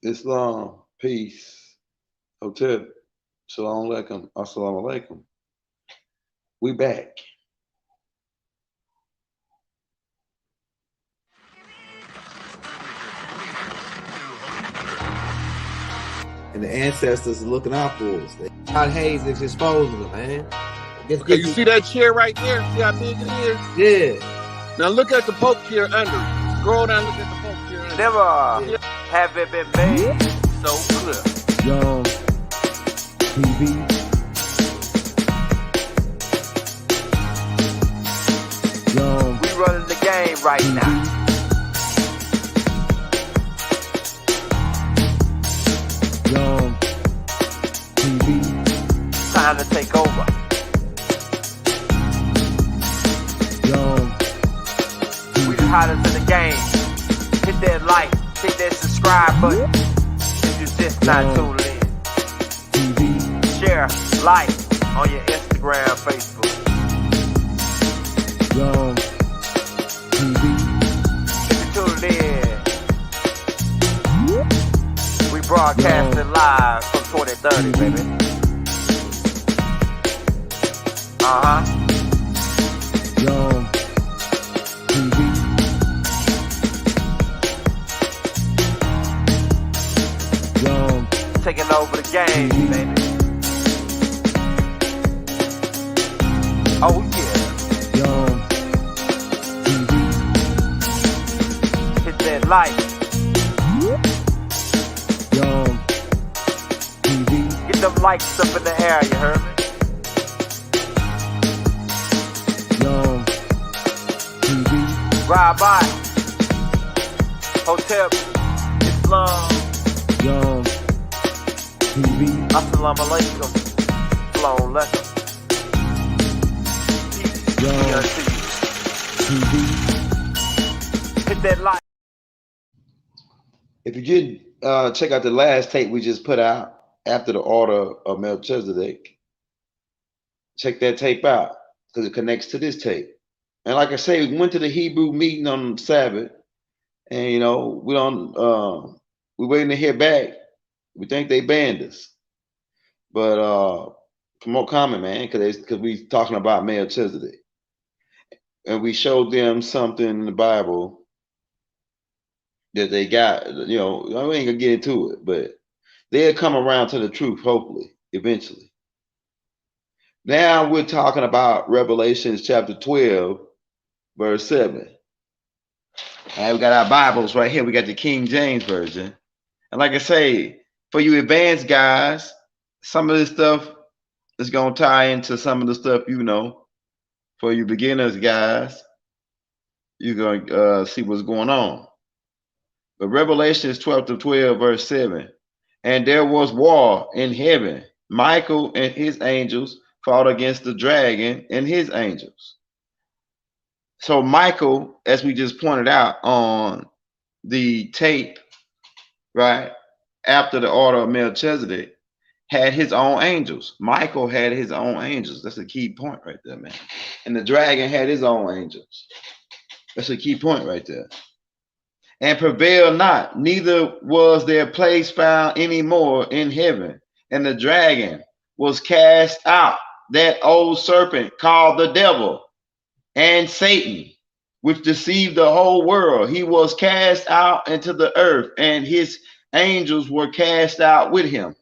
Islam, peace, hotel, shalom alaikum, assalamu alaikum. We back. And the ancestors are looking out for us. God Hayes is exposing them, man. Okay, you see that chair right there? See how big it is? Yeah. Now look at the Pope chair under it. Scroll down, look at the Pope chair under Never have it been made so clear. Young TV. Young We running the game right now. Young TV. Time to take over. Young We the hottest in the game. Hit that like, hit that subscribe button. If you just not tuned in. TV. Share, like on your Instagram, Facebook. Young TV. If you tuned in, we broadcasting live from 2030, baby. Young TV. Young Taking over the game, baby. Oh yeah. Young TV. Hit that like. Young TV. Get them likes up in the air, you heard me? Young TV. Ride by. Hotel Islam. Young TV. Assalamu alaikum. Shalom alaikum. Peace be Yo. unto TV. you. Hit that like. If you did check out the last tape we just put out after the order of Melchizedek, check that tape out because it connects to this tape. And like I say, we went to the Hebrew meeting on Sabbath, and we're waiting to hear back. We think they banned us, but for more comment, man, because we talking about Melchizedek, and we showed them something in the Bible that they got. You know, I ain't gonna get into it, but they'll come around to the truth, hopefully, eventually. Now we're talking about Revelations chapter 12, verse 7. And we got our Bibles right here. We got the King James Version. And like I say, for you advanced guys, some of this stuff is going to tie into some of the stuff you know. For you beginners guys, you're going to see what's going on. But Revelations 12 to 12, verse 7. And there was war in heaven. Michael and his angels fought against the dragon and his angels. So Michael, as we just pointed out on the tape, right, after the order of Melchizedek, had his own angels. Michael had his own angels. That's a key point right there, man. And the dragon had his own angels. That's a key point right there. And prevailed not, neither was their place found any more in heaven. And the dragon was cast out, that old serpent called the devil and Satan, which deceived the whole world. He was cast out into the earth, and his angels were cast out with him.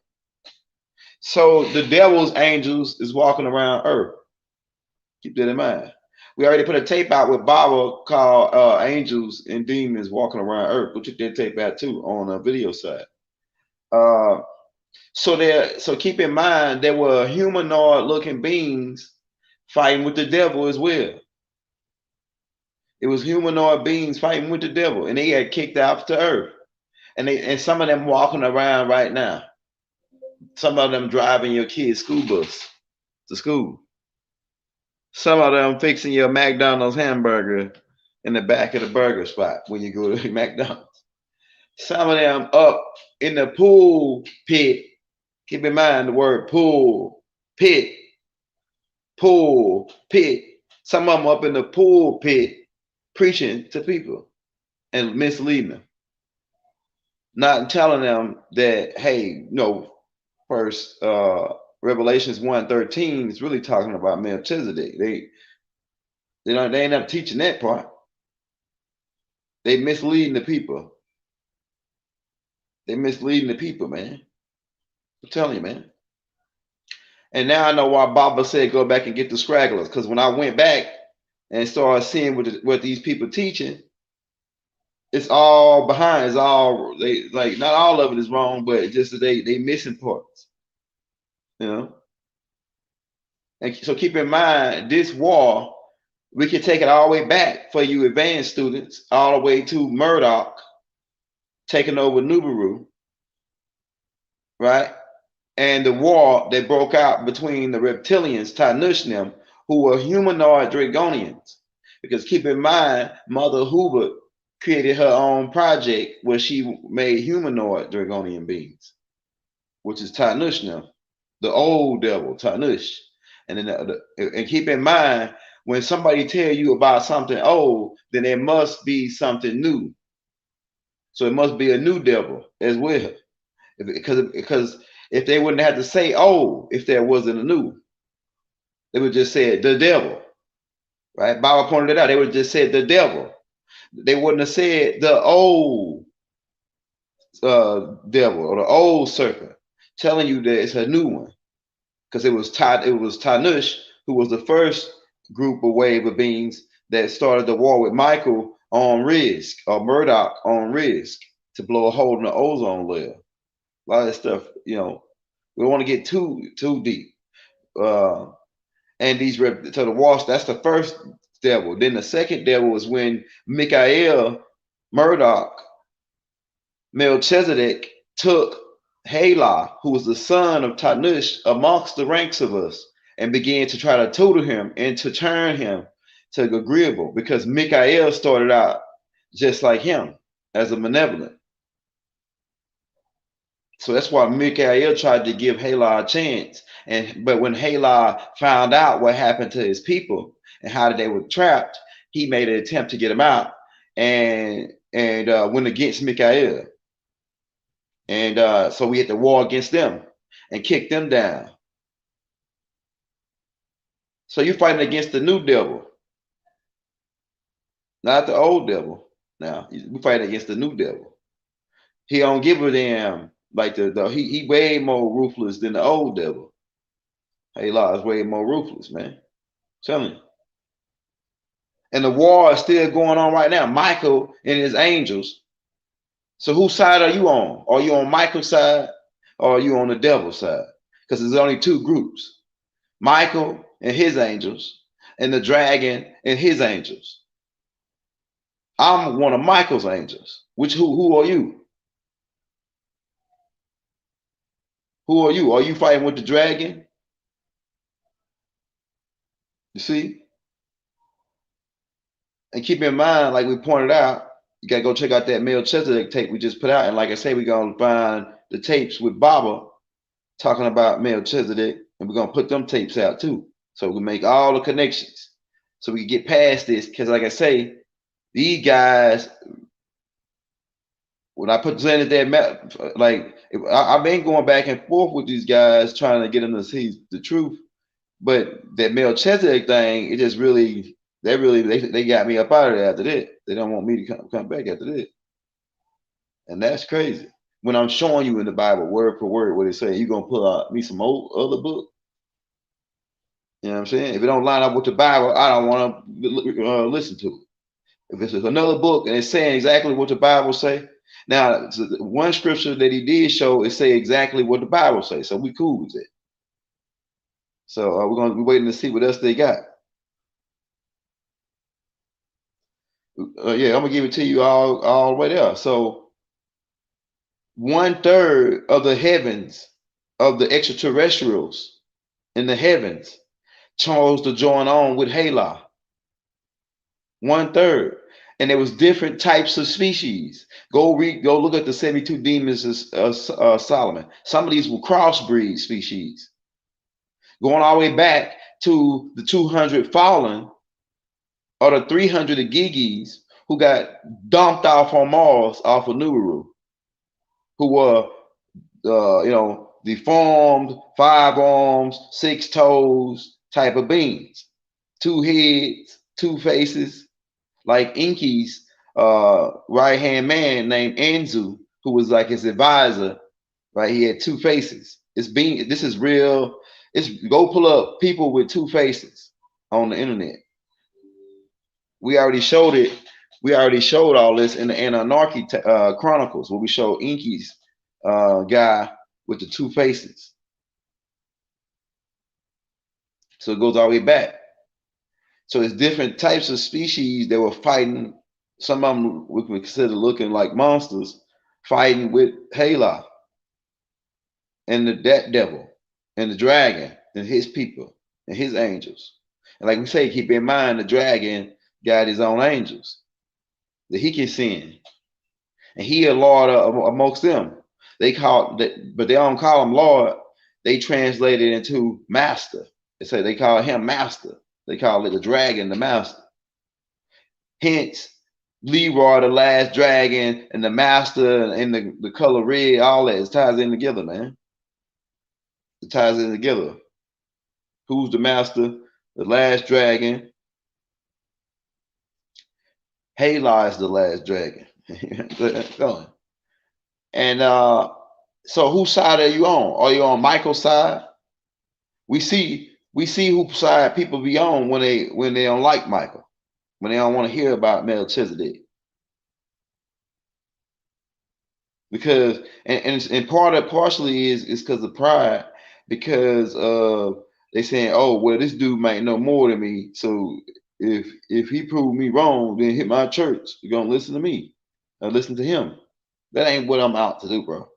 So the devil's angels is walking around earth. Keep that in mind. We already put a tape out with Baba called Angels and Demons Walking Around Earth. We'll check that tape out too on a video side. So keep in mind there were humanoid looking beings fighting with the devil as well. It was humanoid beings fighting with the devil, and they had kicked out to earth. And some of them walking around right now. Some of them driving your kid's school bus to school. Some of them fixing your McDonald's hamburger in the back of the burger spot when you go to McDonald's. Some of them up in the pool pit. Keep in mind the word pool pit. Pool pit. Some of them up in the pool pit preaching to people and misleading them. not telling them that, hey, first Revelations 1:13 is really talking about Melchizedek. They ain't up teaching that part. They misleading the people. They misleading the people, man. I'm telling you, man. And now I know why Baba said go back and get the scragglers. Because when I went back and started seeing what these people teaching, it's all behind. It's all they like. Not all of it is wrong, but just that they missing parts. You know. And so keep in mind, this war, we can take it all the way back for you advanced students, all the way to Murdoch taking over Nubaru, right? And the war that broke out between the reptilians, Tanushnam, who were humanoid Dragonians. Because keep in mind, Mother Hubert created her own project where she made humanoid Dragonian beings, which is Tanushnam, the old devil, Tanush. And then, and keep in mind, when somebody tell you about something old, then there must be something new. So it must be a new devil as well, because if they wouldn't have to say old if there wasn't a new, they would just say the devil, right? Bible pointed it out. They would just say the devil. They wouldn't have said the old devil or the old serpent, telling you that it's a new one. Because it was Tanush who was the first group of wave of beings that started the war with Michael on Risk, or Murdoch on Risk, to blow a hole in the ozone layer. A lot of that stuff, we don't want to get too deep. And so the war, that's the first devil. Then the second devil was when Michael Murdoch, Melchizedek, took Hala, who was the son of Tanush, amongst the ranks of us, and began to try to tutor him and to turn him to agreeable, because Michael started out just like him as a malevolent. So that's why Michael tried to give Hala a chance. But when Hala found out what happened to his people and how they were trapped, he made an attempt to get them out and went against Michael. And so we had to war against them and kick them down. So you're fighting against the new devil, not the old devil. Now we're fighting against the new devil. He don't give a damn. Like he way more ruthless than the old devil. Hala is way more ruthless, man. I'm telling you. And the war is still going on right now. Michael and his angels. So whose side are you on? Are you on Michael's side or are you on the devil's side? Because there's only two groups. Michael and his angels, and the dragon and his angels. I'm one of Michael's angels. Who are you? Who are you? Are you fighting with the dragon? You see? And keep in mind, like we pointed out, you gotta go check out that Melchizedek tape we just put out. And like I say, we're gonna find the tapes with Baba talking about Melchizedek, and we're gonna put them tapes out too. So we make all the connections. So we can get past this. Because like I say, these guys, when I presented that map, like I've been going back and forth with these guys trying to get them to see the truth. But that Melchizedek thing, it just really, they got me up out of there after that. They don't want me to come back after that. And that's crazy. When I'm showing you in the Bible, word for word, what it say, you're going to pull out me some old other book. You know what I'm saying? If it don't line up with the Bible, I don't want to listen to it. If it's another book and it's saying exactly what the Bible say, now one scripture that he did show is say exactly what the Bible say, so we cool with it. So we're going to be waiting to see what else they got. Yeah, I'm gonna give it to you all the way there. So 1/3 of the heavens, of the extraterrestrials in the heavens, chose to join on with Hala. 1/3. And there was different types of species. Go look at the 72 demons of Solomon. Some of these were crossbreed species. Going all the way back to the 200 fallen, or the 300 Gigis who got dumped off on Mars off of Nubaru. who were deformed, 5 arms, 6 toes type of beings, 2 heads, 2 faces, like Enki's right hand man named Anzu, who was like his advisor, right? He had 2 faces. This is real. Go pull up people with 2 faces on the internet. We already showed it. We already showed all this in the Anarchy Chronicles, where we showed Enki's guy with the 2 faces. So it goes all the way back. So there's different types of species that were fighting. Some of them we consider looking like monsters, fighting with Hala and that devil and the dragon and his people and his angels. And like we say, keep in mind the dragon got his own angels that he can send, and he a Lord amongst them. They call that, but they don't call him Lord. They translate it into master. They say they call him master. They call it the dragon, the master. Hence, Leroy, the last dragon, and the master, and the color red, all that, it ties in together, man. It ties in together. Who's the master? The last dragon. Hala is the last dragon. And so whose side are you on? Are you on Michael's side? We see whose side people be on when they don't like Michael, when they don't want to hear about Melchizedek. Because and partially is because of pride, because they saying, oh well, this dude might know more than me, so if he proved me wrong, then hit my church. You're gonna listen to me. Listen to him. That ain't what I'm out to do, bro.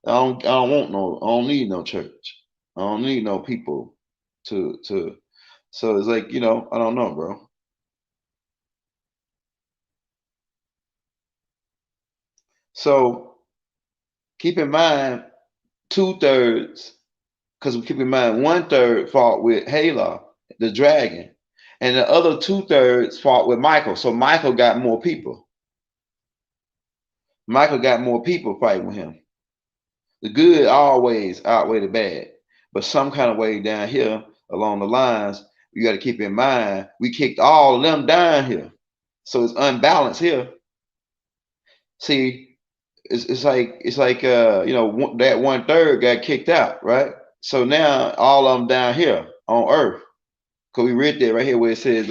I don't need no church. I don't need no people to so it's like, I don't know, bro. So keep in mind 2/3, because keep in mind 1/3 fought with Hala, the dragon, and the other 2/3 fought with Michael. So Michael got more people. Michael got more people fighting with him. The good always outweigh the bad, but some kind of way down here along the lines, you got to keep in mind we kicked all of them down here, so it's unbalanced here. See, it's like that 1/3 got kicked out, right? So now all of them down here on Earth, because we read that right here where it says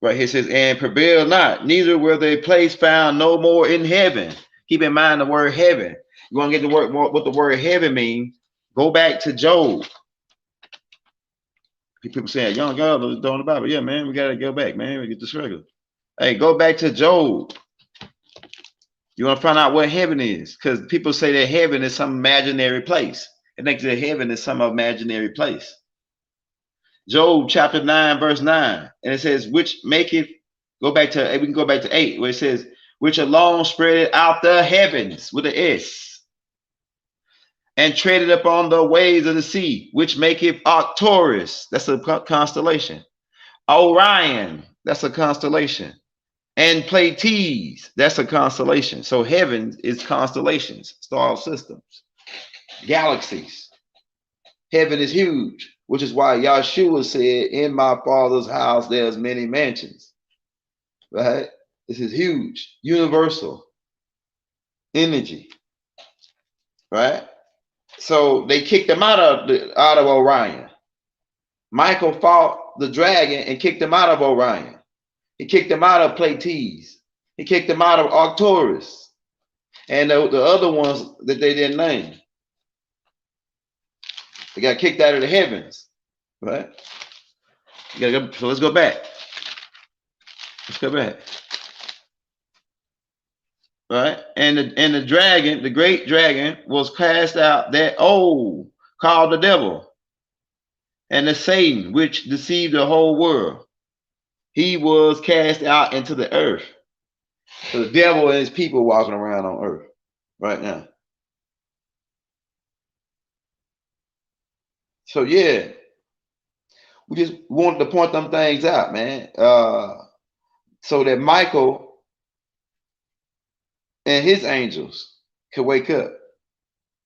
right here it says, and prevail not, neither will their place found no more in heaven. Keep in mind the word heaven. You want to get the word what the word heaven means? Go back to Job. People saying, young girl, don't know the Bible. Yeah, man, we gotta go back, man. We get this regular. Hey, go back to Job. You want to find out what heaven is, because people say that heaven is some imaginary place. It thinks that heaven is some imaginary place. Job chapter 9, verse 9, and it says, which maketh, we can go back to 8, where it says, which alone spreaded out the heavens with an S, and treaded upon the waves of the sea, which maketh Arcturus, that's a constellation, Orion, that's a constellation, and Pleiades, that's a constellation. So heaven is constellations, star systems, galaxies. Heaven is huge, which is why Yahshua said, in my Father's house there's many mansions, right? This is huge, universal energy, right? So they kicked him out of Orion. Michael fought the dragon and kicked him out of Orion. He kicked him out of Pleiades. He kicked him out of Arcturus, and the other ones that they didn't name. They got kicked out of the heavens, right? So let's go back. Let's go back. Right, and the dragon, the great dragon, was cast out, that old, called the devil, and the Satan, which deceived the whole world. He was cast out into the earth. So the devil and his people walking around on earth right now. So yeah, we just wanted to point them things out, man. So that Michael and his angels could wake up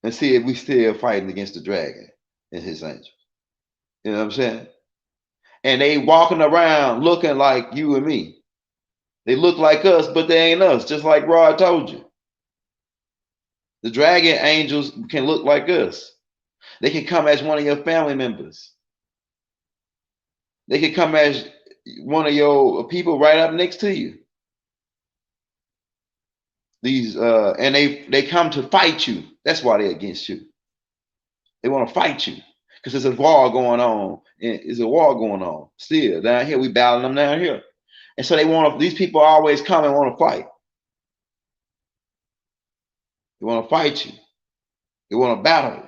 and see if we still fighting against the dragon and his angels. You know what I'm saying? And they walking around looking like you and me. They look like us, but they ain't us, just like Rod told you. The dragon angels can look like us. They can come as one of your family members. They can come as one of your people right up next to you. These and they come to fight you. That's why they're against you. They want to fight you because there's a war going on. There's a war going on still down here. We battling them down here, and so they want to. These people always come and want to fight. They want to fight you. They want to battle you.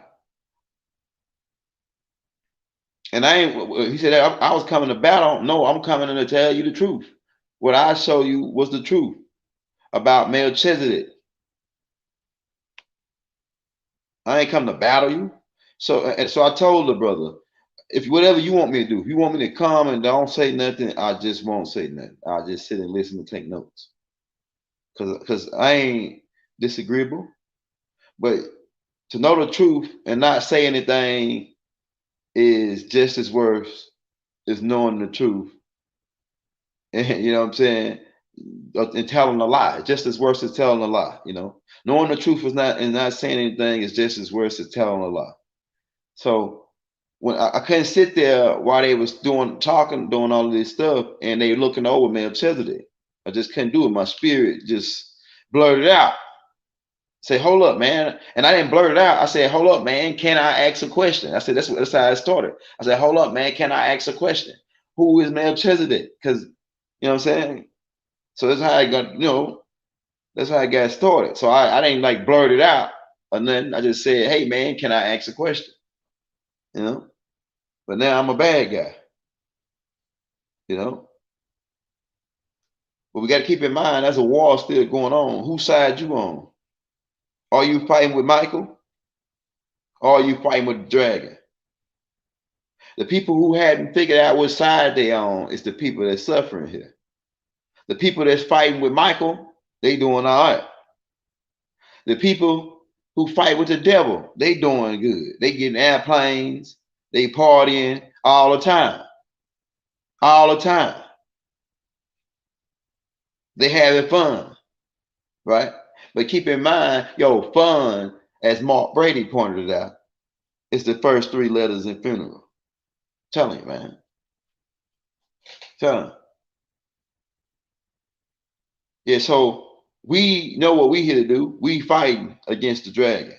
And I ain't. He said I was coming to battle. No, I'm coming in to tell you the truth. What I show you was the truth about Melchizedek. I ain't come to battle you. So I told the brother, if whatever you want me to do, if you want me to come and don't say nothing, I just won't say nothing. I'll just sit and listen and take notes. Cause I ain't disagreeable. But to know the truth and not say anything is just as worse as knowing the truth. And you know what I'm saying? And telling a lie, just as worse as telling a lie. You know, knowing the truth is not and not saying anything is just as worse as telling a lie. So when I couldn't sit there while they was doing all of this stuff, and they looking over Melchizedek, I just couldn't do it. My spirit just blurted out. Say, hold up, man. And I didn't blurt it out. I said, hold up, man. Can I ask a question? I said, that's how I started. I said, hold up, man. Can I ask a question? Who is Melchizedek? Because, you know what I'm saying? So that's how I got, that's how I got started. So I didn't like blurt it out or nothing. I just said, hey, man, can I ask a question? You know? But now I'm a bad guy. You know? But we got to keep in mind, there's a war still going on. Whose side you on? Are you fighting with Michael? Or are you fighting with the dragon? The people who hadn't figured out what side they on is the people that's suffering here. The people that's fighting with Michael, they doing all right. The people who fight with the devil, they doing good. They getting airplanes, they partying all the time. All the time. They having fun, right? But keep in mind, fun, as Mark Brady pointed it out, is the first 3 letters in funeral. Tell you, man. Tell him. Yeah, so we know what we here to do. We fighting against the dragon.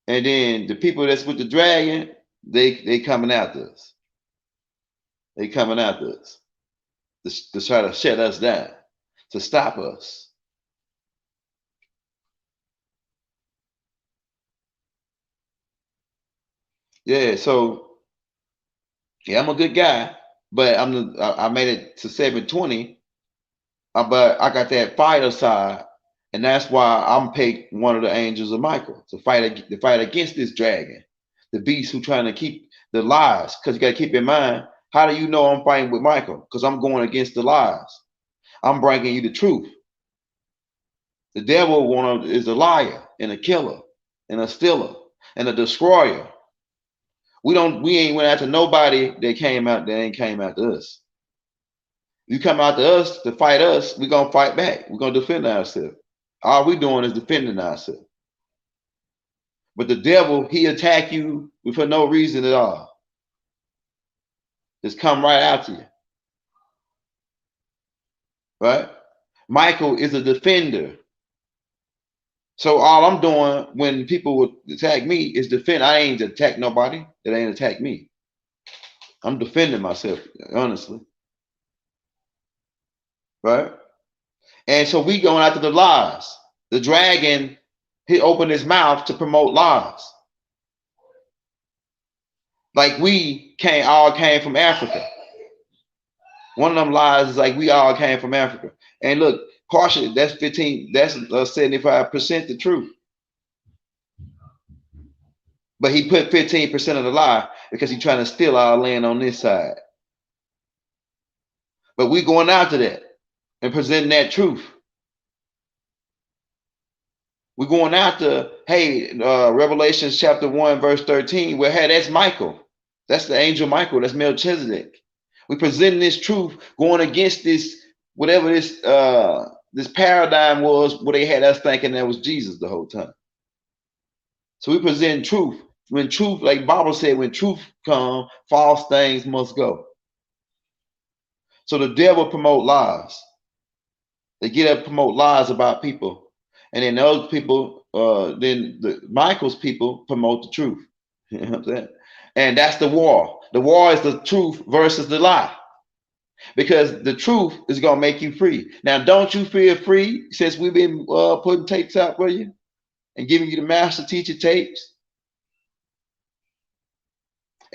And then the people that's with the dragon, they coming after us. They coming after us to try to shut us down, to stop us. Yeah, so I'm a good guy, but I made it to 720. But I got that fighter side, and that's why I'm picked one of the angels of Michael to fight against this dragon, the beast who trying to keep the lies. Because you got to keep in mind, how do you know I'm fighting with Michael? Because I'm going against the lies. I'm bringing you the truth. The devil is a liar and a killer and a stealer and a destroyer. We ain't went after nobody that ain't came after us. You come out to us to fight us, we're gonna fight back. We're gonna defend ourselves. All we doing is defending ourselves. But the devil, he attack you for no reason at all. Just come right after you. Right? Michael is a defender. So all I'm doing when people would attack me is defend. I ain't attack nobody that ain't attack me. I'm defending myself, honestly. Right? And so we going after the lies. The dragon, he opened his mouth to promote lies. Like we all came from Africa. One of them lies is like we all came from Africa. And look, partially that's 75% the truth. But he put 15% of the lie because he's trying to steal our land on this side. But we going after that and presenting that truth. We're going after, hey, Revelations chapter 1, verse 13. Well, hey, that's Michael. That's the angel Michael. That's Melchizedek. We presenting this truth going against this, whatever this paradigm was, where they had us thinking that was Jesus the whole time. So we present truth. When truth, like Bible said, when truth comes, false things must go. So the devil promote lies. They get up, promote lies about people, and then those people, then the Michael's people promote the truth. You know what I'm saying? And that's the war. The war is the truth versus the lie, because the truth is gonna make you free. Now, don't you feel free since we've been putting tapes out for you and giving you the master teacher tapes?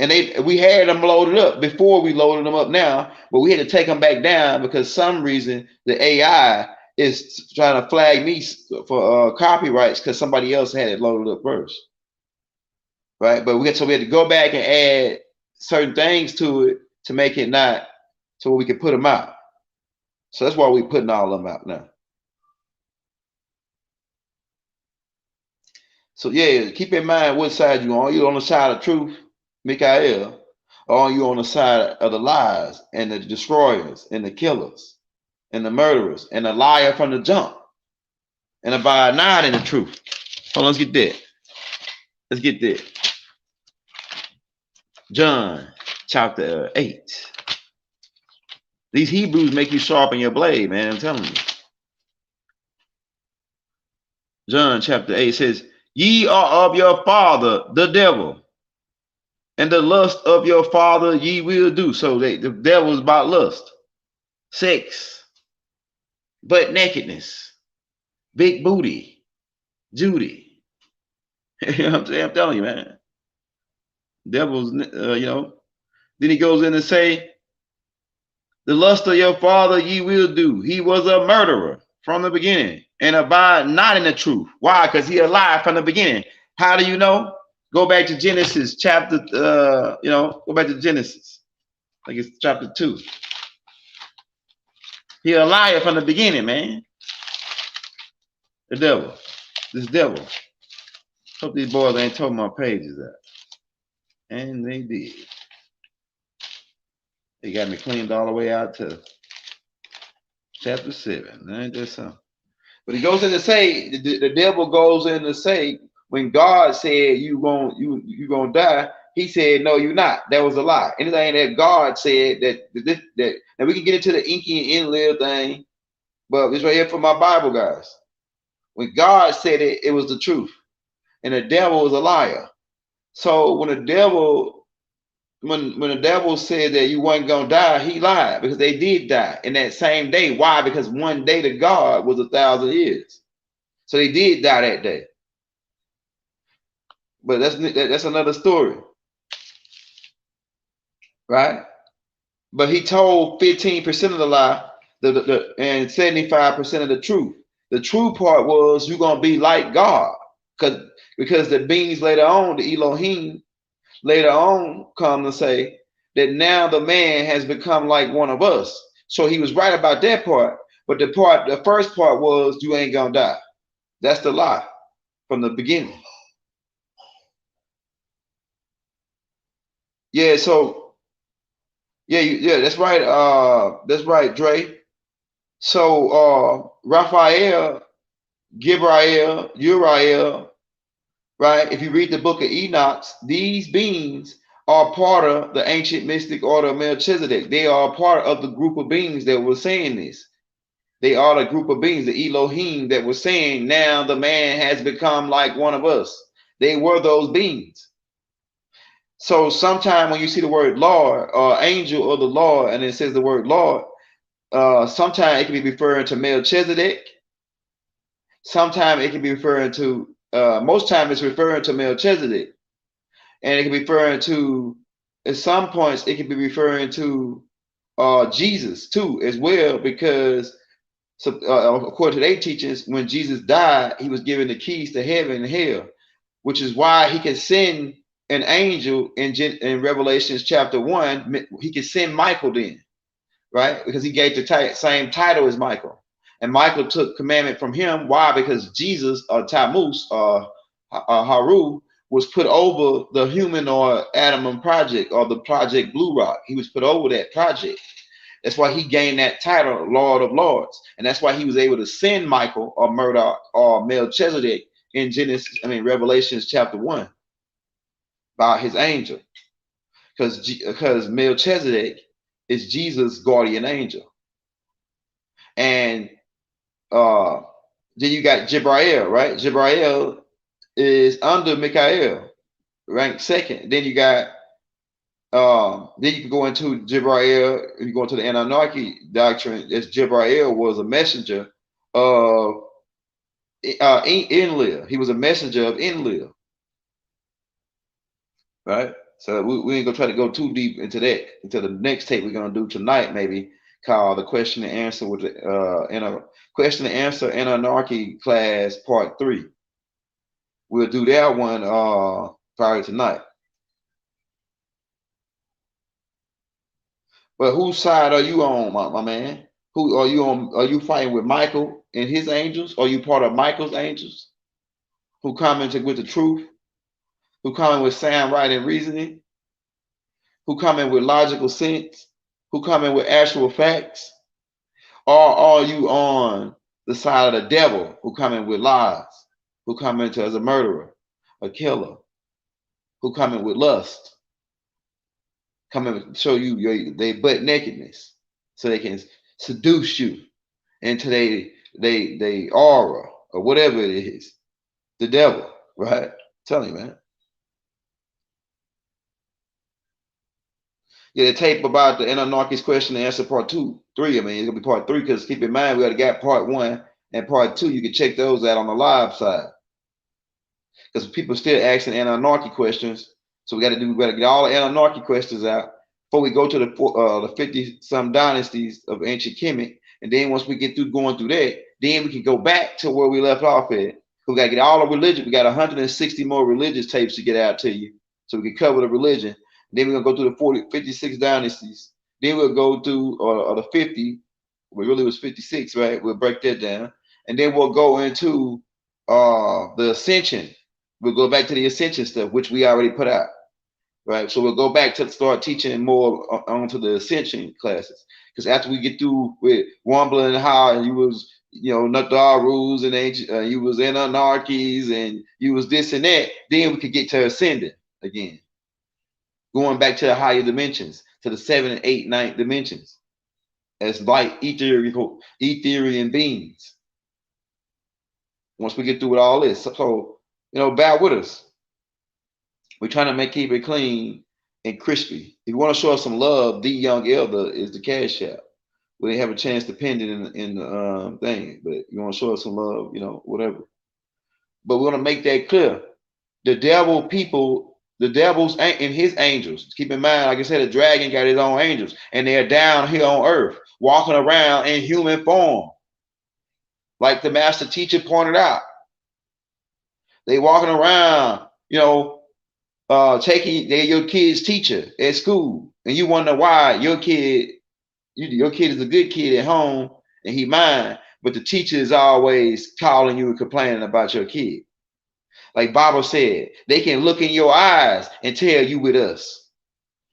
And we had them loaded up before we loaded them up now, but we had to take them back down because some reason the AI is trying to flag me for copyrights because somebody else had it loaded up first, right? But we had to go back and add certain things to it to make it not so we can put them out. So that's why we're putting all of them out now. So yeah, keep in mind what side you on. You're on the side of truth, Mikael, or are you on the side of the lies and the destroyers and the killers and the murderers and the liar from the jump and abide not in the truth? Hold on, let's get that. Let's get that. John chapter 8. These Hebrews make you sharpen your blade, man. I'm telling you. John chapter 8 says, ye are of your father, the devil, and the lust of your father ye will do. So the devil is about lust, sex, butt nakedness, big booty, Judy. You know what I'm saying? I'm telling you, man. Devil's, you know. Then he goes in and say, the lust of your father ye will do. He was a murderer from the beginning and abide not in the truth. Why? Because he lied from the beginning. How do you know? Go back to Genesis chapter, go back to Genesis. I think it's chapter 2. He a liar from the beginning, man. The devil. This devil. Hope these boys ain't told my pages out. And they did. They got me cleaned all the way out to chapter 7. Ain't that something? But he goes in to say, the devil goes in to say, when God said you gonna die, he said, no, you're not. That was a lie. Anything that God said that now we can get into the inky and inlive thing, but it's right here for my Bible guys. When God said it, it was the truth. And the devil was a liar. So when the devil said that you weren't gonna die, he lied, because they did die in that same day. Why? Because one day to God was 1,000 years. So they did die that day. But that's another story, right? But he told 15% of the lie, and 75% of the truth. The true part was you're gonna be like God, because the beings later on, the Elohim, later on come to say that now the man has become like one of us. So he was right about that part. But the first part was you ain't gonna die. That's the lie from the beginning. Yeah, so yeah, that's right. That's right, Dre. So Raphael, Gibrael, Uriel, right? If you read the book of Enoch, these beings are part of the ancient mystic order of Melchizedek. They are part of the group of beings that were saying this. They are the group of beings, the Elohim, that were saying now the man has become like one of us. They were those beings. So sometime when you see the word Lord or angel or the Lord, and it says the word Lord, sometimes it can be referring to Melchizedek. Sometimes it can be referring to, most time it's referring to Melchizedek. And it can be referring to, at some points, it can be referring to Jesus too, as well, because according to their teachings, when Jesus died, he was given the keys to heaven and hell, which is why he can send an angel in Revelations chapter 1. He can send Michael then, right? Because he gave the same title as Michael. And Michael took commandment from him. Why? Because Jesus or Tammuz or Haru was put over the humanoid Adam project or the Project Blue Rock. He was put over that project. That's why he gained that title, Lord of Lords. And that's why he was able to send Michael or Murdoch or Melchizedek in Revelations chapter 1 by his angel. Because Melchizedek is Jesus' guardian angel. And then you got Jibrail, right? Jibrail is under Michael, ranked second. Then you got then you can go into Jibrail, you go into the Anunnaki doctrine, as Jibrail was a messenger of Enlil. He was a messenger of Enlil. Right? So we ain't gonna try to go too deep into that until the next tape we're gonna do tonight, maybe called the question and answer with the question and answer Anunnaki class part 3. We'll do that one probably tonight. But whose side are you on, my man? Who are you on? Are you fighting with Michael and his angels? Are you part of Michael's angels who commented with the truth? Who come in with sound, right, and reasoning? Who come in with logical sense? Who come in with actual facts? Or are you on the side of the devil who come in with lies? Who come into as a murderer, a killer? Who come in with lust? Come in and show you their butt nakedness so they can seduce you into they aura or whatever it is. The devil, right? I'm telling you, man. Yeah, the tape about the Anunnakis question and answer part 2, 3. I mean, it's gonna be part 3 because keep in mind we already got part 1 and part 2. You can check those out on the live side because people still asking Anunnaki questions. So we got to get all the Anunnaki questions out before we go to the 50-some dynasties of ancient Kemet. And then once we get through going through that, then we can go back to where we left off at. We got to get all the religion. We got 160 more religious tapes to get out to you so we can cover the religion. Then we're going to go through the 56 dynasties. Then we'll go through the 50. Well, really it was 56, right? We'll break that down. And then we'll go into the ascension. We'll go back to the ascension stuff, which we already put out. Right, so we'll go back to start teaching more onto the ascension classes. Because after we get through with Wumbling and how you was, Natharu rules and you was Anunnakis and you was this and that, then we could get to ascending again, going back to the higher dimensions, to the 7th and 8th, 9th dimensions, as light Etherian beings. Once we get through with all this, so bear with us. We're trying to keep it clean and crispy. If you want to show us some love, The Young Elder is the cash app. We didn't have a chance to pin it in the thing, but you want to show us some love, whatever. But we want to make that clear. The devil's and his angels. Keep in mind, like I said, the dragon got his own angels, and they're down here on earth, walking around in human form. Like the master teacher pointed out. They walking around, they're your kid's teacher at school, and you wonder why your kid is a good kid at home and he mine, but the teacher is always calling you and complaining about your kid. Like Bible said, they can look in your eyes and tell you with us.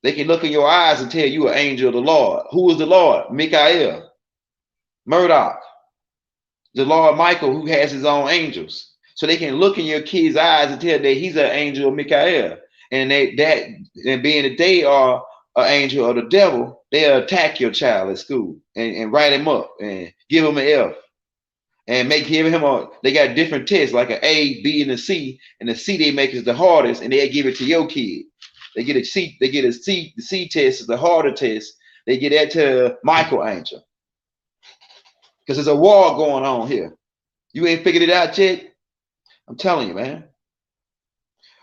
They can look in your eyes and tell you an angel of the Lord. Who is the Lord? Michael, Murdoch, the Lord Michael, who has his own angels. So they can look in your kid's eyes and tell that he's an angel of Michael. And being that they are an angel of the devil, they'll attack your child at school and write him up and give him an F and give him they got different tests like an A, B, and a C, and the C they make is the hardest, and they'll give it to your kid. They get a C, the C test is the harder test. They get that to Michael Angel. Because there's a war going on here. You ain't figured it out yet? I'm telling you, man.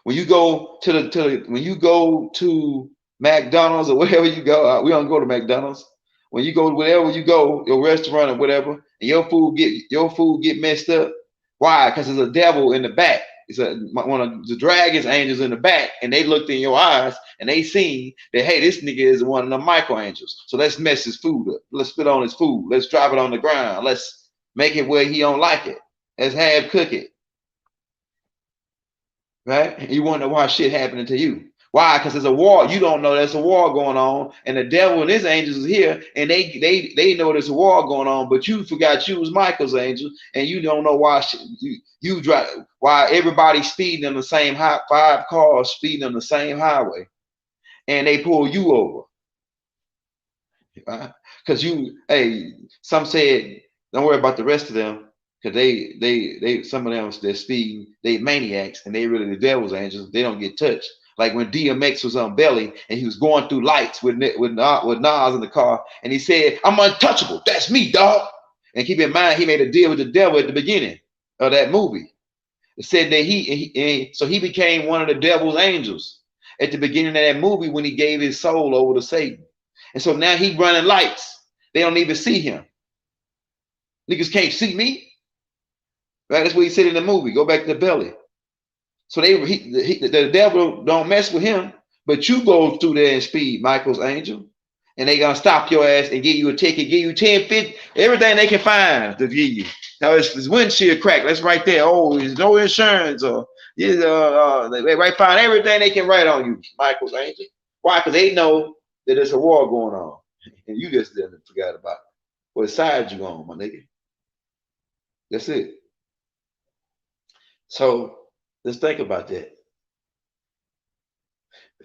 When you go to McDonald's or wherever you go, we don't go to McDonald's. When you go wherever you go, your restaurant or whatever, and your food get messed up. Why? Because there's a devil in the back. It's one of the dragon's angels in the back, and they looked in your eyes and they seen that, hey, this nigga is one of the Michael angels. So let's mess his food up. Let's spit on his food. Let's drop it on the ground. Let's make it where he don't like it. Let's have cook it. Right? And you wonder why shit happening to you. Why? Because there's a war. You don't know there's a war going on, and the devil and his angels is here, and they know there's a war going on, but you forgot you was Michael's angel, and you don't know why you drive, why everybody's speeding on the same 5 cars speeding on the same highway, and they pull you over. Because some said don't worry about the rest of them, because they some of them they're speeding, they maniacs, and they really the devil's angels. They don't get touched. Like when DMX was on Belly and he was going through lights with Nas in the car, and he said, "I'm untouchable. That's me, dog." And keep in mind, he made a deal with the devil at the beginning of that movie. It said that so he became one of the devil's angels at the beginning of that movie when he gave his soul over to Satan. And so now he running lights. They don't even see him. Niggas can't see me. Right? That's what he said in the movie. Go back to Belly. So the devil don't mess with him, but you go through there and speed, Michael's angel, and they gonna stop your ass and give you a ticket, give you 10, 50, everything they can find to give you. Now it's windshield crack. That's right there. Oh, there's no insurance, or they find everything they can write on you, Michael's angel. Why? Because they know that there's a war going on, and you just didn't forget about it. What side you on, my nigga? That's it. So let's think about that.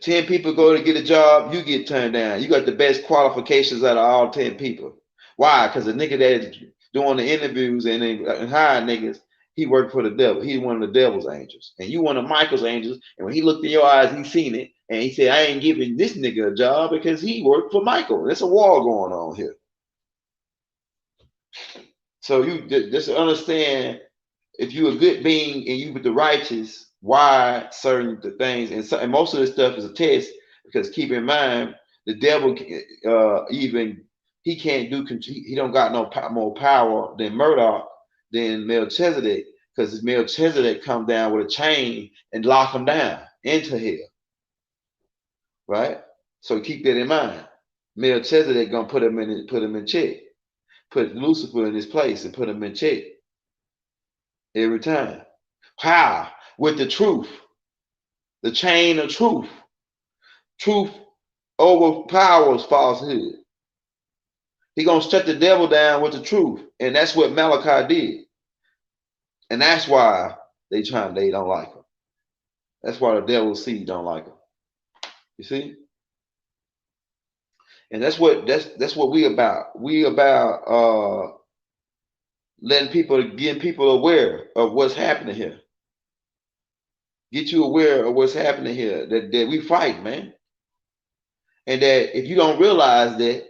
10 people go to get a job, you get turned down. You got the best qualifications out of all 10 people. Why? Because the nigga that is doing the interviews and hiring niggas, he worked for the devil. He's one of the devil's angels. And you one of Michael's angels. And when he looked in your eyes, he seen it. And he said, I ain't giving this nigga a job because he worked for Michael. There's a war going on here. So you just understand, if you're a good being and you with the righteous, why certain things, and most of this stuff is a test, because keep in mind, the devil he don't got no more power than Murdoch, than Melchizedek, because Melchizedek come down with a chain and lock him down into hell, right? So keep that in mind. Melchizedek gonna put him in check, put Lucifer in his place and put him in check every time. How? With the truth, the chain of truth. Truth overpowers falsehood. He gonna shut the devil down with the truth, and that's what Malachi did. And that's why they don't like him. That's why the devil's seed don't like him. You see? And that's what we about. We about getting people aware of what's happening here. Get you aware of what's happening here, that we fight, man. And that if you don't realize that,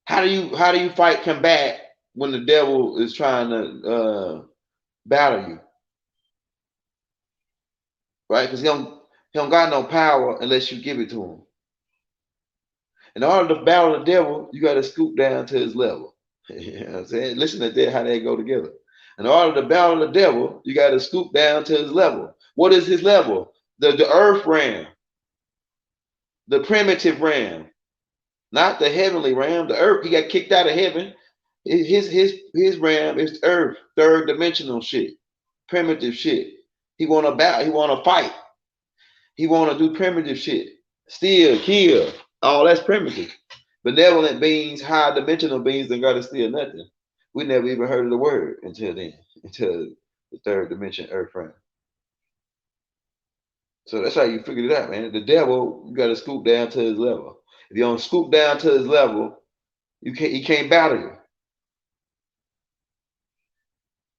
how do you fight, combat when the devil is trying to battle you? Right? Because he don't got no power unless you give it to him. In order to battle the devil, you got to scoop down to his level. You know what I'm saying? Listen to that, how they go together. In order to battle the devil, you got to scoop down to his level. What is his level? The earth realm, the primitive realm, not the heavenly realm. The earth, he got kicked out of heaven. His realm is earth, third dimensional shit, primitive shit. He want to battle. He want to fight. He want to do primitive shit, steal, kill. All that's primitive. Benevolent beings, high dimensional beings, don't got to steal nothing. We never even heard of the word until then, until the third dimension earth realm. So that's how you figured it out, man. The devil, you got to scoop down to his level. If you don't scoop down to his level, he can't battle you.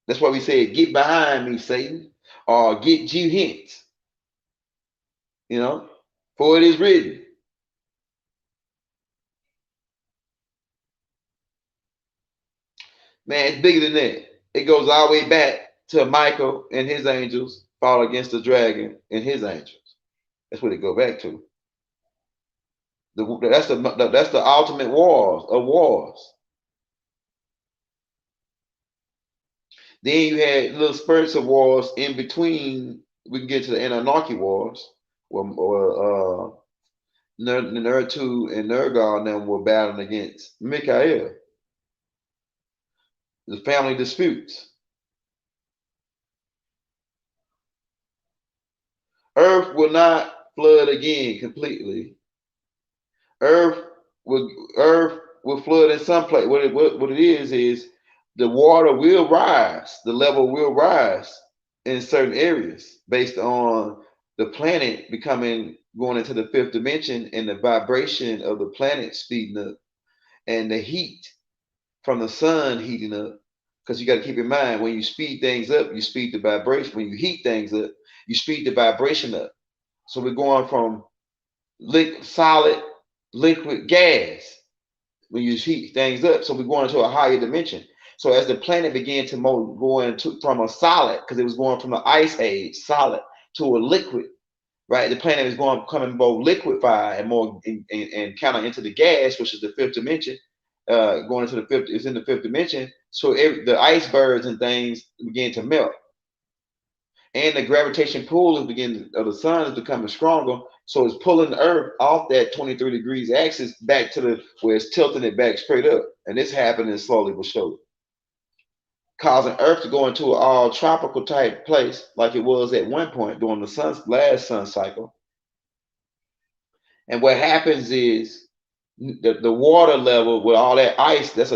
That's why we say, get behind me, Satan, or get you hence. You know, for it is written. Man, it's bigger than that. It goes all the way back to Michael and his angels fought against the dragon and his angels. That's what it go back to. That's the ultimate wars of wars. Then you had little spurts of wars in between. We can get to the Anunnaki wars, where Nertu and Nergal and them were battling against Michael. the family disputes. Earth will not flood again completely. Earth will flood in some place. What it is the water will rise, the level will rise in certain areas based on the planet going into the fifth dimension and the vibration of the planet speeding up and the heat from the sun heating up. Because you got to keep in mind, when you speed things up, you speed the vibration. When you heat things up, you speed the vibration up. So we're going from solid, liquid, gas when you heat things up. So we're going into a higher dimension. So as the planet began to go into from a solid, because it was going from the ice age, solid, to a liquid, right? The planet is coming more liquefied and more and kind of into the gas, which is the fifth dimension. Going into the fifth, it's in the fifth dimension. So the icebergs and things begin to melt, and the gravitation pull of the sun is becoming stronger. So it's pulling the Earth off that 23 degrees axis back to where it's tilting it back straight up, and this happening slowly but surely, causing Earth to go into an all tropical type place like it was at one point during the last sun cycle. And what happens is the water level with all that ice, that's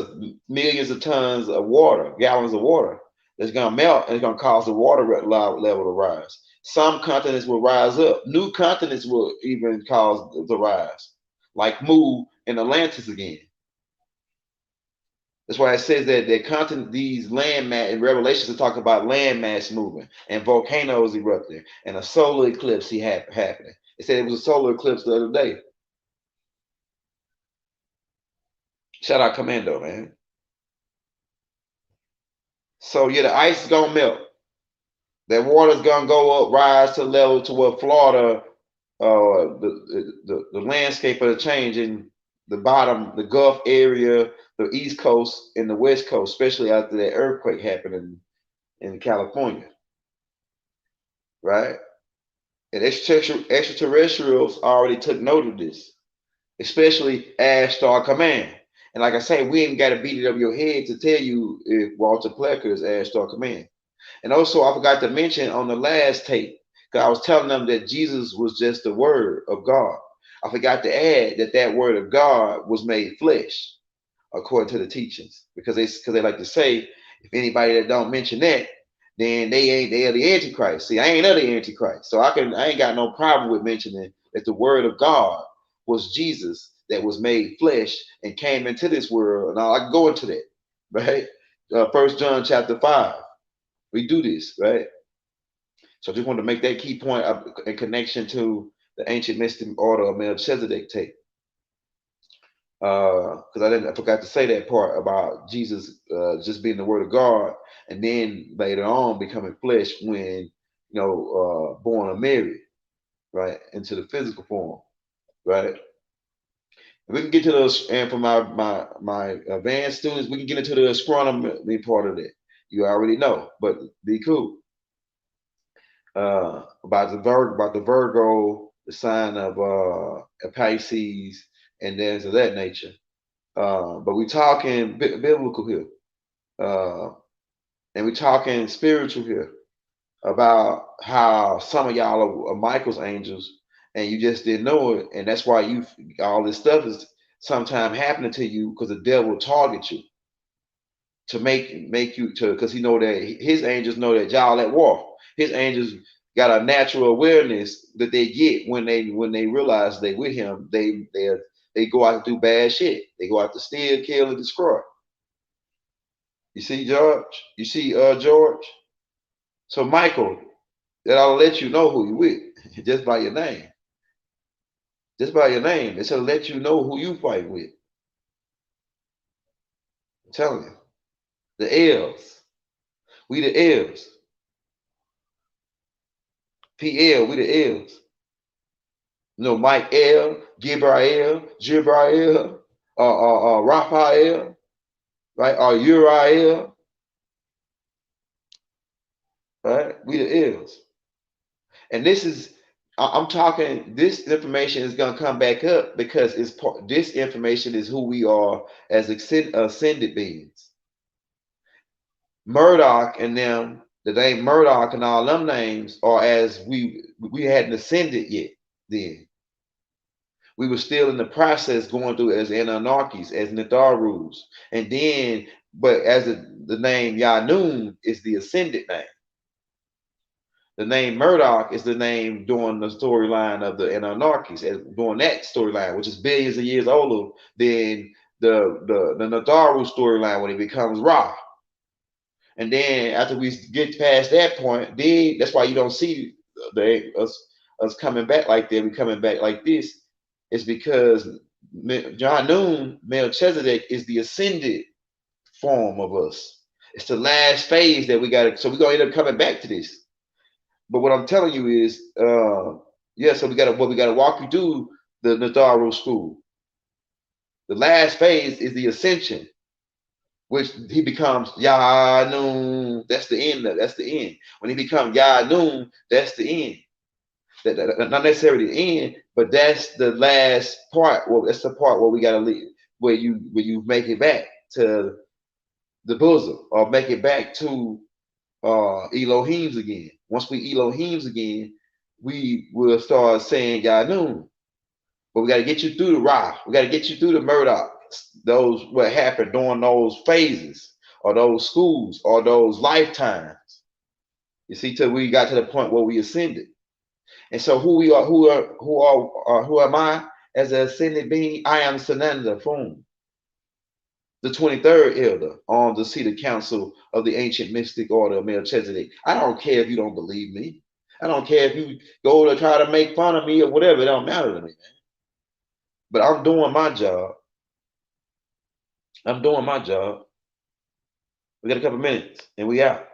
millions of tons of water, gallons of water, that's going to melt and it's going to cause the water level to rise. Some continents will rise up. New continents will even cause the rise, like Mu and Atlantis again. That's why it says that these landmass, in Revelations, it talk about landmass moving and volcanoes erupting and a solar eclipse happening. It said it was a solar eclipse the other day. Shout out Commando, man. So yeah, the ice is gonna melt. That water's gonna go up, rise to the level to where Florida, the landscape of the change in the bottom, the Gulf area, the East Coast, and the West Coast, especially after that earthquake happened in California, right? And extraterrestrials already took note of this, especially Ashtar Command. And like I say, we ain't got to beat it up your head to tell you if Walter Plecker is Ashtar Command. And also, I forgot to mention on the last tape, because I was telling them that Jesus was just the Word of God. I forgot to add that Word of God was made flesh, according to the teachings, because they like to say, if anybody that don't mention that, then they are the Antichrist. See, I ain't of the Antichrist, so I ain't got no problem with mentioning that the Word of God was Jesus that was made flesh and came into this world. Now I can go into that, right? 1 John chapter 5. We do this, right? So I just wanted to make that key point in connection to the ancient mystic order of Melchizedek tape. Because I forgot to say that part about Jesus just being the Word of God, and then later on becoming flesh when born of Mary, right, into the physical form, right. We can get to those, and for my advanced students, we can get into the astronomy part of it. You already know, but be cool. About the Virgo, the sign of Pisces, and things of that nature. But we're talking biblical here, and we're talking spiritual here about how some of y'all are Michael's angels, and you just didn't know it, and that's why all this stuff is sometimes happening to you, because the devil targets you to make you to, because he know that his angels know that y'all at war. His angels got a natural awareness that they get when they realize they with him. They go out to do bad shit. They go out to steal, kill, and destroy. You see, George? You see, George? So Michael, that I'll let you know who you with just by your name. Just by your name. It should let you know who you fight with. I'm telling you. The L's. We the L's. PL, we the L's. Mike L, Gibrael, Raphael, right? Or Uriel. Right? We the L's. And I'm talking, this information is going to come back up because this information is who we are as ascended beings. Murdoch and them, the name Murdoch and all them names are as we hadn't ascended yet then. We were still in the process going through as Anarchies, as Natharus. And then, but as the name Yanun is the ascended name. The name Murdoch is the name during the storyline of the Anarchies, during that storyline, which is billions of years older than the Natharu storyline when he becomes Ra. And then after we get past that point, then that's why you don't see us coming back like that. We coming back like this. It's because Yanun, Melchizedek, is the ascended form of us. It's the last phase that we got to, so we're going to end up coming back to this. But what I'm telling you is, so we got to walk you through the Natharu school. The last phase is the ascension, which he becomes Yanun. That's the end. That's the end. When he becomes Yanun, that's the end. That not necessarily the end, but that's the last part. Well, that's the part where we got to leave, where you make it back to the bosom, or make it back to Elohim's again. Once we Elohim's again, we will start saying Yanun. But we got to get you through the Ra. We got to get you through the Murdoch. Those what happened during those phases, or those schools, or those lifetimes. You see, till we got to the point where we ascended. And so who am I as an ascended being? I am Sananda Foon, the 23rd elder on the seat of council of the ancient mystic order of Melchizedek. I don't care if you don't believe me. I don't care if you go to try to make fun of me or whatever. It don't matter to me, man. But I'm doing my job. I'm doing my job. We got a couple minutes and we out.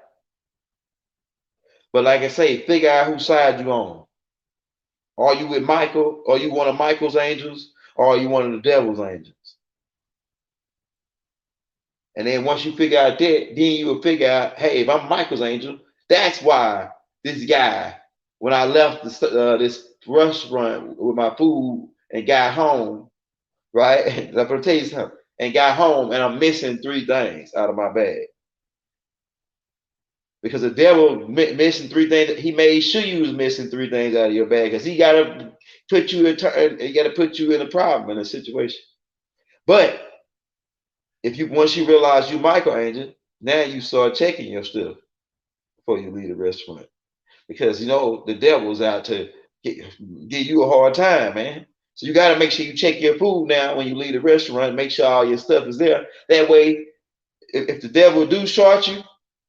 But like I say, figure out whose side you on. Are you with Michael? Are you one of Michael's angels? Or are you one of the devil's angels? And then once you figure out that, then you will figure out, hey, if I'm Michael's angel, that's why this guy, when I left this restaurant with my food and got home, right? I'm gonna tell you something. And got home and I'm missing 3 things out of my bag. Because the devil missing 3 things, he made sure you was missing 3 things out of your bag, because he gotta put you in a problem, in a situation. But once you realize you Michael angel, now you start checking your stuff before you leave the restaurant. Because the devil's out to give you a hard time, man. So you got to make sure you check your food now when you leave the restaurant. Make sure all your stuff is there. That way, if the devil do short you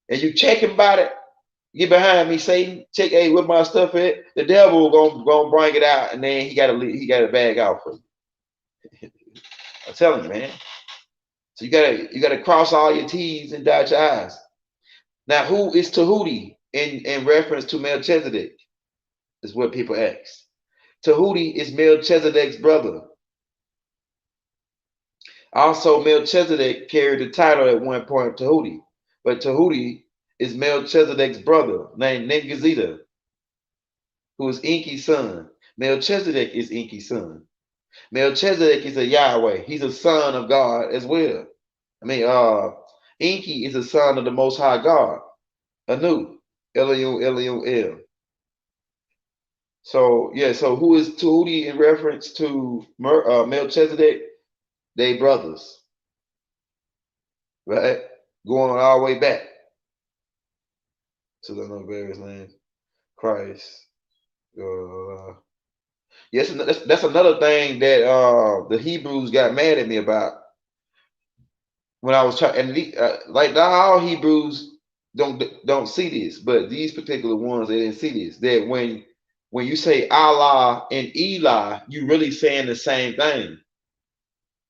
and you checking about it, get behind me, Satan. Check, hey, where my stuff at? The devil gonna bring it out, and then he got to bag out for you. I'm telling you, man. So you gotta cross all your T's and dot your I's. Now, who is Tahuti in reference to Melchizedek? Is what people ask. Tahuti is Melchizedek's brother. Also, Melchizedek carried the title at one point, Tahuti, but Tahuti is Melchizedek's brother named Nengazita, who is Enki's son. Melchizedek is Enki's son. Melchizedek is a Yahweh. He's a son of God as well. Enki is a son of the Most High God, Anu, Elion El. So who is Tahuti in reference to Melchizedek? They brothers, right? Going all the way back to the various names, Christ. Yes, that's another thing that the Hebrews got mad at me about when I was trying. Like not all Hebrews don't see this, but these particular ones, they didn't see this. That when you say Allah and Eli, you really saying the same thing.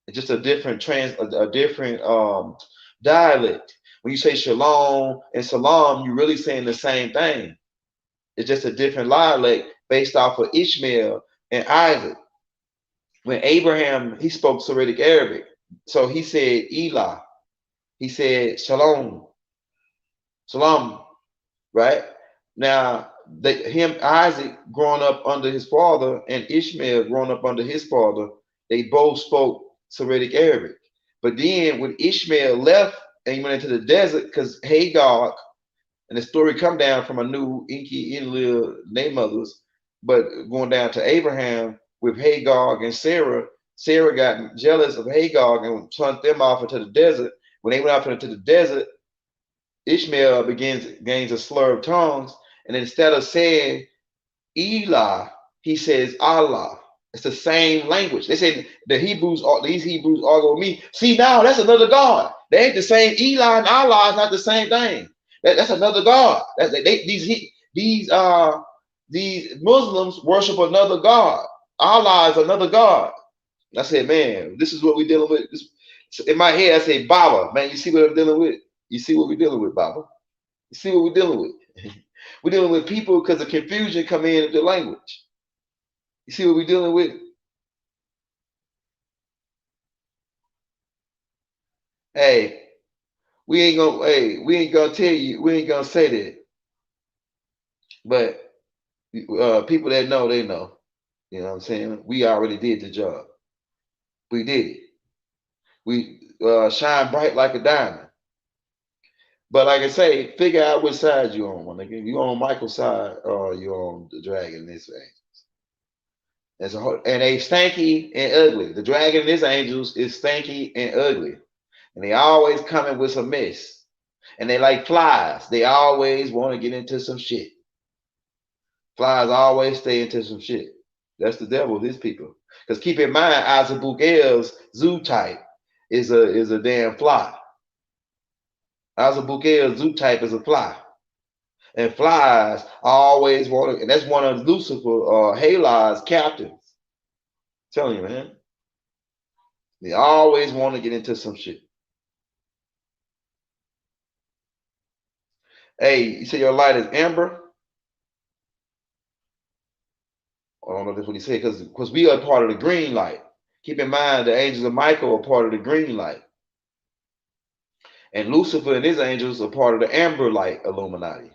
It's just a different dialect. When you say Shalom and Salam, you're really saying the same thing. It's just a different dialect based off of Ishmael and Isaac. When Abraham, he spoke Syriac Arabic. So he said Eli. He said Shalom. Salam. Right? Now, Isaac growing up under his father and Ishmael growing up under his father, they both spoke Syriac Arabic. But then when Ishmael left and he went into the desert because Hagar, and the story come down from a new Enki Enlil name mothers, but going down to Abraham with Hagar and Sarah. Sarah got jealous of Hagar and sent them off into the desert. When they went off into the desert, Ishmael gains a slur of tongues, and instead of saying Eli, he says Allah. It's the same language. They say these Hebrews argue with me. See, now that's another God. They ain't the same. Eli and Allah is not the same thing. That's another God. These Muslims worship another God. Allah is another God. I said, man, this is what we're dealing with. In my head, I say, Baba, man, you see what I'm dealing with? You see what we're dealing with, Baba? You see what we're dealing with? We're dealing with people because the confusion come in the language. You see what we're dealing with? Hey, we ain't gonna tell you, we ain't gonna say that. But people that know, they know. You know what I'm saying? We already did the job. We did it. We shine bright like a diamond. But like I say, figure out which side you on, my nigga. You on Michael's side or you on the dragon and his angels. And they stanky and ugly. The dragon and his angels is stanky and ugly. And they always coming with some mess. And they like flies. They always want to get into some shit. Flies always stay into some shit. That's the devil, his people. Because keep in mind, Azabukel's zoo type is a damn fly. Azabukel's zoo type is a fly. And flies always want to, and that's one of Lucifer Halah's captains. I'm telling you, man. They always want to get into some shit. Hey, you say your light is amber? I don't know if that's what he said, because we are part of the green light. Keep in mind, the angels of Michael are part of the green light. And Lucifer and his angels are part of the amber light Illuminati.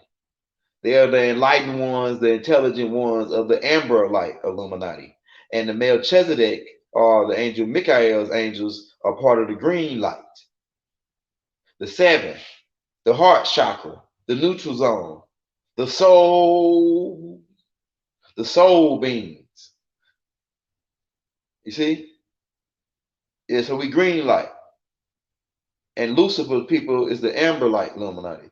They are the enlightened ones, the intelligent ones of the amber light Illuminati. And the Melchizedek, or the angel Michael's angels, are part of the green light. The seven, the heart chakra, the neutral zone, the soul beings. You see? Yeah, so we green light. And Lucifer's people is the amber light Illuminati.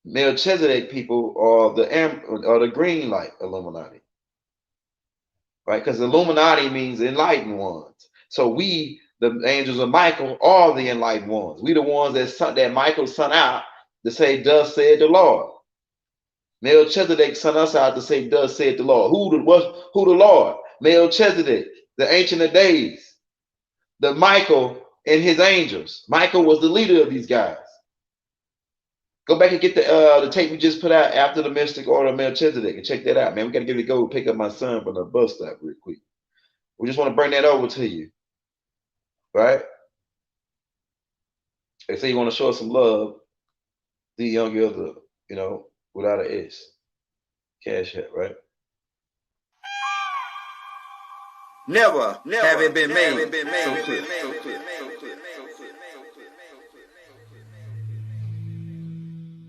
Melchizedek people are the green light Illuminati. Right? Because Illuminati means enlightened ones. So we, the angels of Michael, are the enlightened ones. We the ones that Michael sent out to say, thus said the Lord. Melchizedek sent us out to say, thus said the Lord. Who the Lord? Melchizedek, the Ancient of Days, the Michael and his angels. Michael was the leader of these guys. Go back and get the tape we just put out after the Mystic Order of Melchizedek and check that out, man. We got to get to go pick up my son from the bus stop real quick. We just want to bring that over to you, right? They say you want to show us some love. The young other, without an S. Cash App, right? Never have it been made so clear.